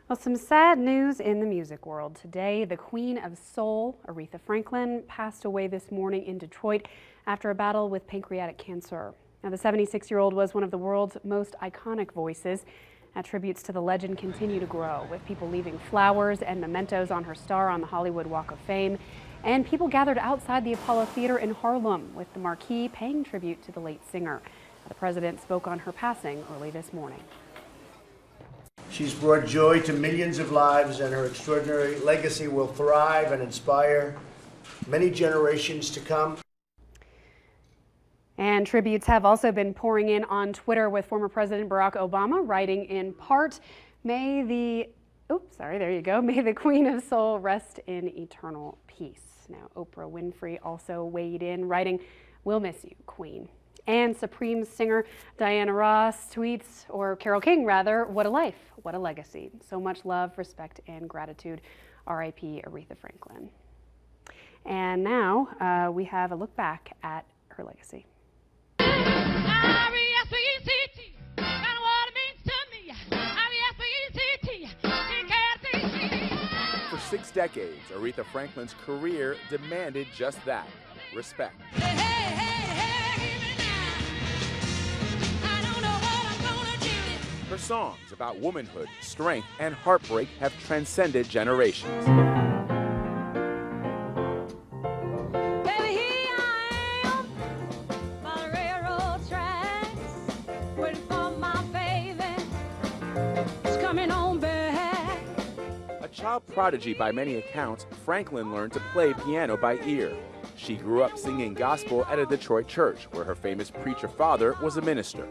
Well, some sad news in the music world. Today, the Queen of Soul, Aretha Franklin, passed away this morning in Detroit after a battle with pancreatic cancer. Now, the 76-year-old was one of the world's most iconic voices. Tributes to the legend continue to grow, with people leaving flowers and mementos on her star on the Hollywood Walk of Fame. And people gathered outside the Apollo Theater in Harlem, with the marquee paying tribute to the late singer. The president spoke on her passing early this morning. She's brought joy to millions of lives, and her extraordinary legacy will thrive and inspire many generations to come. And tributes have also been pouring in on Twitter, with former President Barack Obama writing in part, may the Queen of Soul rest in eternal peace. Now, Oprah Winfrey also weighed in, writing, "We'll miss you, Queen." And Supreme singer Diana Ross tweets, or Carole King rather, "What a life, what a legacy. So much love, respect, and gratitude. R.I.P. Aretha Franklin." And now we have a look back at her legacy. For 6 decades, Aretha Franklin's career demanded just that, respect. Her songs about womanhood, strength, and heartbreak have transcended generations. A child prodigy by many accounts, Franklin learned to play piano by ear. She grew up singing gospel at a Detroit church, where her famous preacher father was a minister.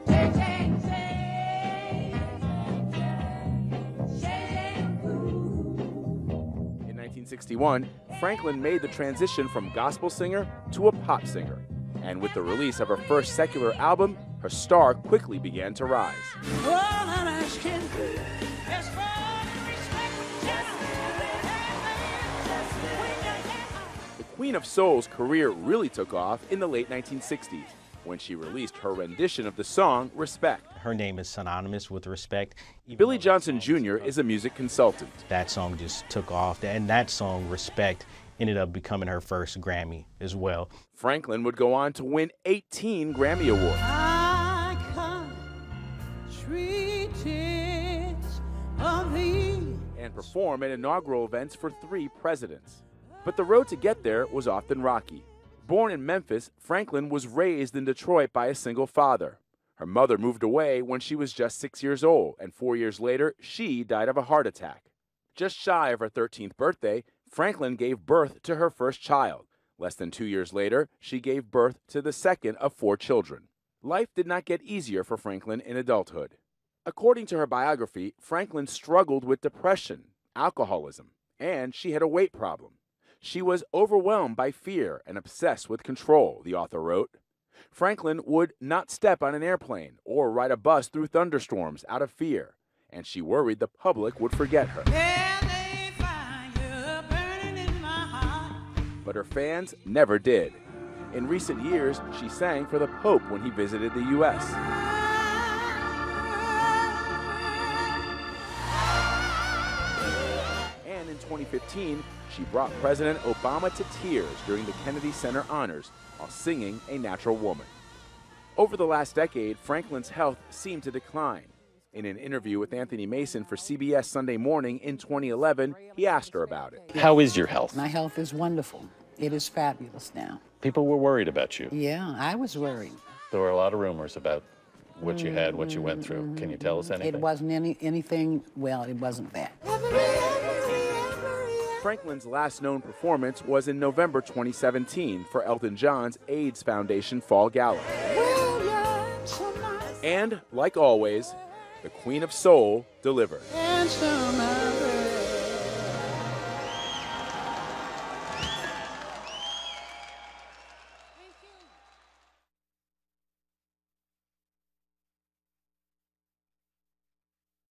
In 1961, Franklin made the transition from gospel singer to a pop singer. And with the release of her first secular album, her star quickly began to rise. The Queen of Soul's career really took off in the late 1960s, when she released her rendition of the song, Respect. Her name is synonymous with respect. Billy Johnson Jr. is a music consultant. That song just took off, and that song, Respect, ended up becoming her first Grammy as well. Franklin would go on to win 18 Grammy Awards. And perform at inaugural events for 3 presidents. But the road to get there was often rocky. Born in Memphis, Franklin was raised in Detroit by a single father. Her mother moved away when she was just 6 years old, and 4 years later, she died of a heart attack. Just shy of her 13th birthday, Franklin gave birth to her first child. Less than 2 years later, she gave birth to the second of 4 children. Life did not get easier for Franklin in adulthood. According to her biography, Franklin struggled with depression, alcoholism, and she had a weight problem. She was overwhelmed by fear and obsessed with control, the author wrote. Franklin would not step on an airplane or ride a bus through thunderstorms out of fear, and she worried the public would forget her. But her fans never did. In recent years, she sang for the Pope when he visited the U.S. And in 2015, she brought President Obama to tears during the Kennedy Center honors while singing A Natural Woman. Over the last decade, Franklin's health seemed to decline. In an interview with Anthony Mason for CBS Sunday Morning in 2011, he asked her about it. How is your health? My health is wonderful. It is fabulous now. People were worried about you. Yeah, I was worried. There were a lot of rumors about what you had, what you went through. Can you tell us anything? It wasn't anything, well, it wasn't that. Franklin's last known performance was in November 2017 for Elton John's AIDS Foundation Fall Gala. And, like always, the Queen of Soul delivered.